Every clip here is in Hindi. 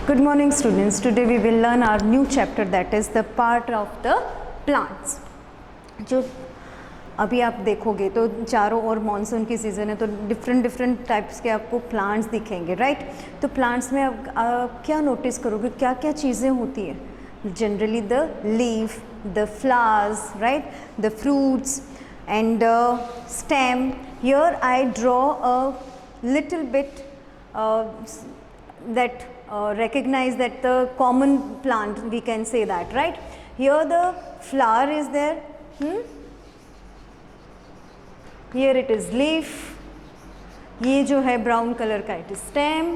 Good morning students. Today we will learn our new chapter, that is the part of the plants. जो अभी आप देखोगे तो चारों ओर मानसून की सीज़न है तो डिफरेंट टाइप्स के आपको प्लांट्स दिखेंगे, राइट। तो प्लांट्स में आप क्या नोटिस करोगे, क्या क्या चीज़ें होती है। Generally the leaf, the flowers, right, the fruits and stem. Here I draw a little bit that recognize that the common plant, we can say that, right. Here the flower is there, here it is leaf, ये जो है ब्राउन कलर का it is stem,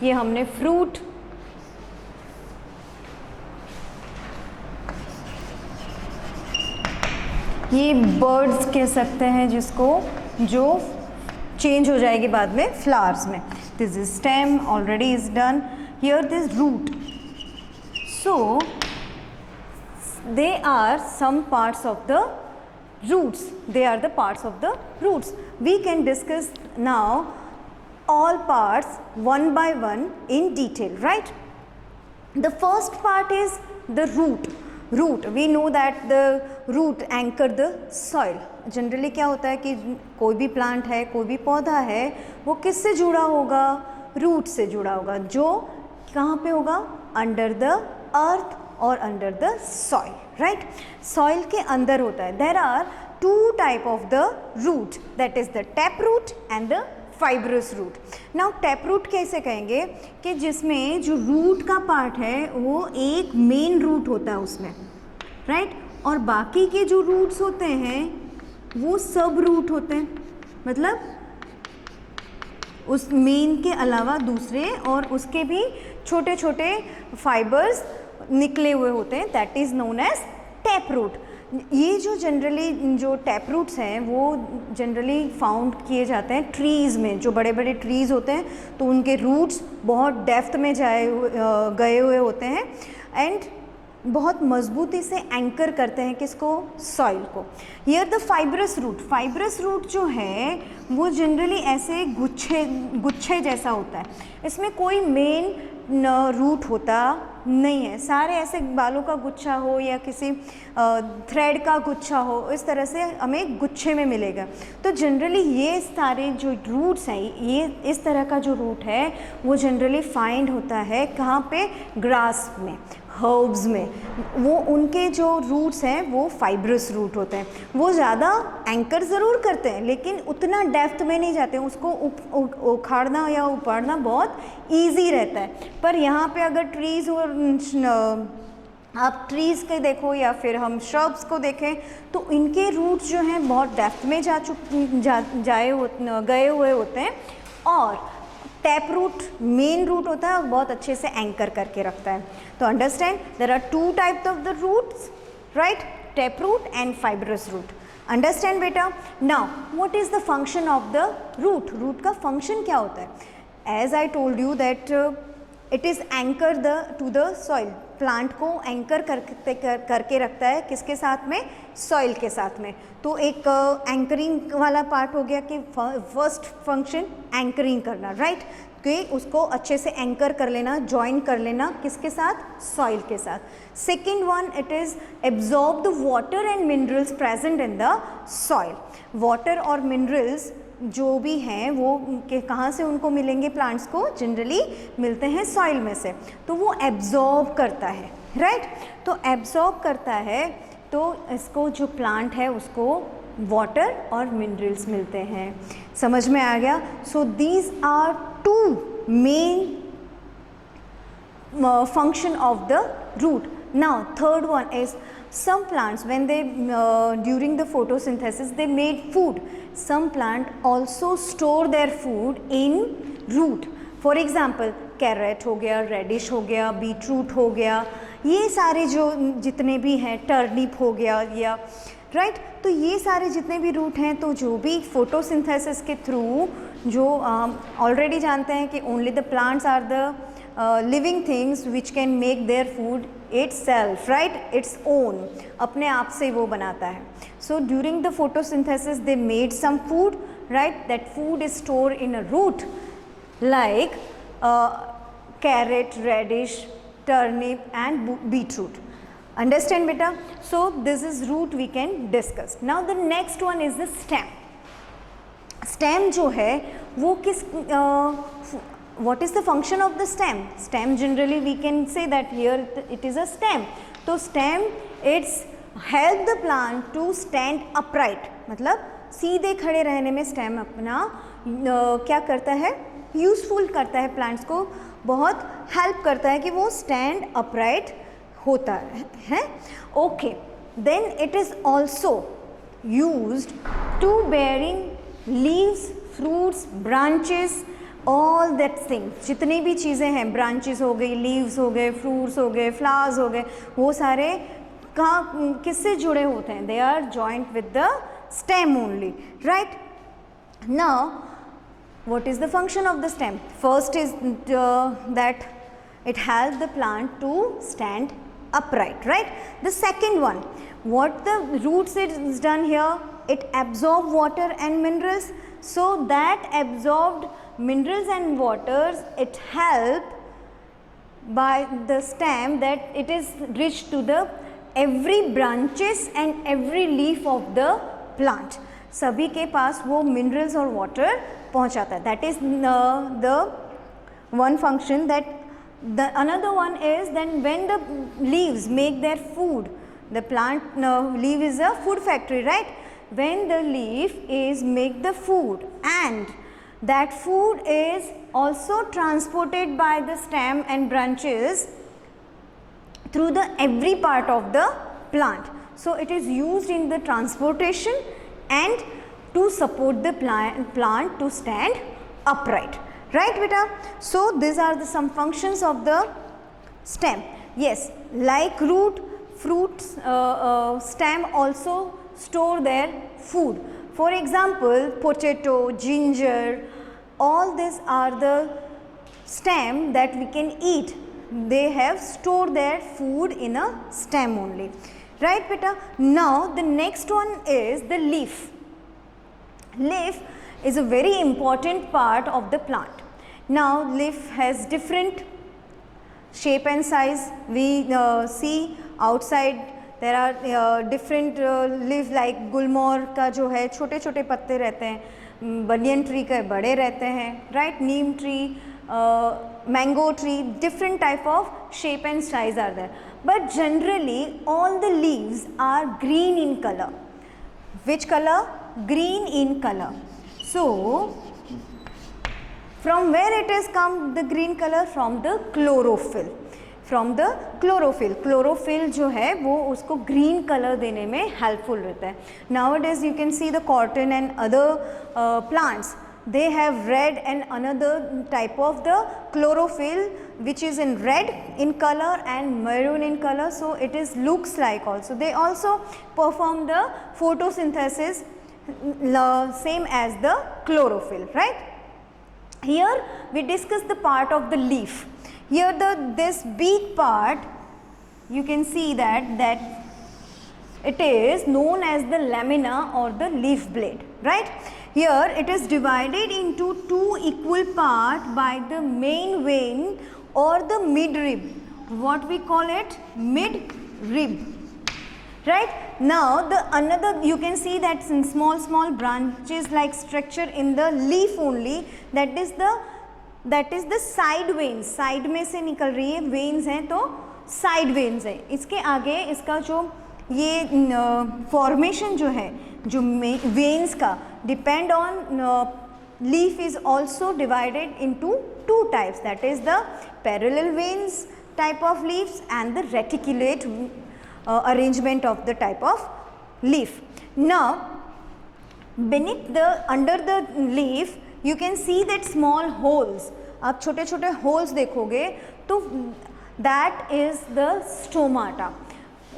ये हमने फ्रूट, ये बर्ड्स कह सकते हैं जिसको, जो चेंज हो जाएगी बाद में फ्लावर्स में. This is stem, already is done. Here this root. So they are some parts of the roots. They are the parts of the roots. We can discuss now all parts one by one in detail, right. The first part is the root. Root, we know that the root anchor the soil. Generally क्या होता है कि कोई भी प्लांट है, कोई भी पौधा है, वो किससे जुड़ा होगा, रूट से जुड़ा होगा, जो कहाँ पे होगा, अंडर द अर्थ और under the soil, right. Soil के अंदर होता है. There are two type of the root, that is the tap root and the fibrous root. Now tap root कैसे कहेंगे कि जिसमें जो रूट का पार्ट है वो एक मेन रूट होता है उसमें, राइट, और बाकी के जो रूट्स होते हैं वो सब रूट होते हैं. मतलब उस मेन के अलावा दूसरे और उसके भी छोटे छोटे फाइबर्स निकले हुए होते हैं, that is known as tap root. ये जो जनरली जो टैप रूट्स हैं वो जनरली फाउंड किए जाते हैं ट्रीज़ में. जो बड़े बड़े ट्रीज़ होते हैं तो उनके रूट्स बहुत डेप्थ में गए हुए होते हैं एंड बहुत मजबूती से एंकर करते हैं किसको, सॉइल को. Here the fibrous root. Fibrous root जो है वो जनरली ऐसे गुच्छे जैसा होता है. इसमें कोई मेन रूट होता नहीं है. सारे ऐसे बालों का गुच्छा हो या किसी थ्रेड का गुच्छा हो, इस तरह से हमें गुच्छे में मिलेगा. तो जनरली ये सारे जो रूट्स हैं, ये इस तरह का जो रूट है वो जनरली फाइंड होता है कहाँ पे, ग्रास में, हर्ब्स में. वो उनके जो रूट्स हैं वो फाइब्रस रूट होते हैं. वो ज़्यादा एंकर ज़रूर करते हैं लेकिन उतना डेप्थ में नहीं जाते हैं. उसको उखाड़ना या उपाड़ना बहुत इजी रहता है. पर यहाँ पे अगर ट्रीज़ और आप ट्रीज़ के देखो या फिर हम श्रब्स को देखें तो इनके रूट्स जो हैं बहुत डेप्थ में गए हुए होते हैं. और टैप रूट मेन रूट होता है और बहुत अच्छे से एंकर करके रखता है. तो understand, there are two types of the roots, right, tap root and fibrous root. Understand बेटा. Now what is the function of the root. Root का फंक्शन क्या होता है. As I told you that it is anchor to the soil. Plant को एंकर करके रखता है किसके साथ में, सॉइल के साथ में. तो एक एंकरिंग वाला पार्ट हो गया कि फर्स्ट फंक्शन एंकरिंग करना, राइट, कि उसको अच्छे से एंकर कर लेना, ज्वाइन कर लेना किसके साथ, सॉइल के साथ. Second one, it is absorb the water and minerals present in the soil. Water और मिनरल्स जो भी हैं वो कहाँ से उनको मिलेंगे, प्लांट्स को जनरली मिलते हैं सॉइल में से. तो वो एब्जॉर्ब करता है, राइट. तो एब्जॉर्ब करता है तो इसको जो प्लांट है उसको वाटर और मिनरल्स मिलते हैं. समझ में आ गया. So these are two main function of the root. Now third one is some plants when they during the photosynthesis they made food. Some plant also store their food in root. For example carrot हो गया, रेडिश हो गया, बीटरूट हो गया, ये सारे जो जितने भी हैं, टर्निप हो गया या राइट. तो ये सारे जितने भी रूट हैं तो जो भी फोटोसिंथेसिस के थ्रू जो ऑलरेडी जानते हैं कि only the plants are the living things which can make their food itself, right, its own, अपने आप से वो बनाता है. So during the photosynthesis they made some food, right, that food is stored in a root. Like carrot, radish, turnip and beetroot. Understand beta? So this is root we can discuss. Now the next one is the stem. Stem जो है वो किस what is the function of the stem? Stem generally we can say that here it is a stem. तो stem it's help the plant to stand upright. मतलब सीधे खड़े रहने में stem अपना क्या करता है, यूजफुल करता है, प्लांट्स को बहुत हेल्प करता है कि वो स्टैंड अपराइट होता है. Okay, then it is also used to bearing leaves, fruits, branches, all that things. जितनी भी चीज़ें हैं, ब्रांचेस हो गई, लीव्स हो गए, फ्रूट्स हो गए, फ्लावर्स हो गए, वो सारे कहाँ किससे जुड़े होते हैं? They are joint with the stem only, right? Now what is the function of the stem? First is that it helps the plant to stand upright, right? The second one, what the roots is done here, it absorb water and minerals. So that absorbed minerals and waters, it help by the stem that it is reached to the every branches and every leaf of the plant. सभी के पास वो मिनरल्स और वाटर पहुंचाता है. That is the one function. That the another one is then when the leaves make their food, the plant leave is a food factory, right? When the leaf is make the food and that food is also transported by the stem and branches through the every part of the plant. So it is used in the transportation and to support the plant to stand upright, right beta? So these are the some functions of the stem. Yes, like root, fruits, stem also store their food. For example, potato, ginger, all these are the stem that we can eat. They have stored their food in a stem only, right beta? Now the next one is the leaf. Leaf is a very important part of the plant. Now leaf has different shape and size. We see outside there are different leaf like गुलमोहर का जो है छोटे छोटे पत्ते रहते हैं, बनियन ट्री के बड़े रहते हैं, right? Neem tree, mango tree, different type of shape and size are there, but generally all the leaves are green in color. Which color? Green in color. So from where it has come the green color? From the chlorophyll. From the chlorophyll. Chlorophyll जो है वो उसको ग्रीन कलर देने में हेल्पफुल रहता है. Nowadays you can see the cotton and other plants, they have red and another type of the chlorophyll which is in red in color and maroon in color, so it is looks like also they also perform the photosynthesis same as the chlorophyll, right? Here we discuss the part of the leaf. Here this big part you can see that it is known as the lamina or the leaf blade, right? Here it is divided into two equal parts by the main vein or the midrib. What we call it? Midrib, right? Now the another you can see that in small branches like structure in the leaf only, that is the side veins. Side में से निकल रही है, veins हैं तो side veins है. इसके आगे इसका जो ये फॉर्मेशन जो है जो veins का depend on leaf is also divided into two types, that is the parallel veins type of leaves and the reticulate arrangement of the type of leaf. Now beneath the under the leaf you can see that small holes. आप छोटे छोटे holes देखोगे तो that is the stomata.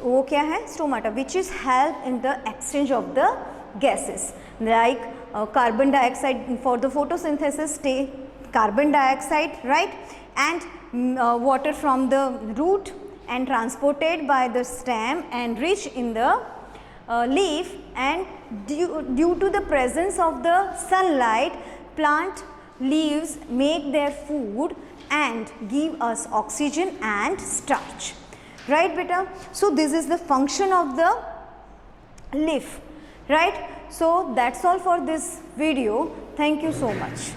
वो क्या है? Stomata, which is help in the exchange of the gases like carbon dioxide. For the photosynthesis stay carbon dioxide, right? And water from the root and transported by the stem and reach in the leaf, and due to the presence of the sunlight, plant leaves make their food and give us oxygen and starch. Right beta? So this is the function of the leaf, right? So that's all for this video. Thank you so much.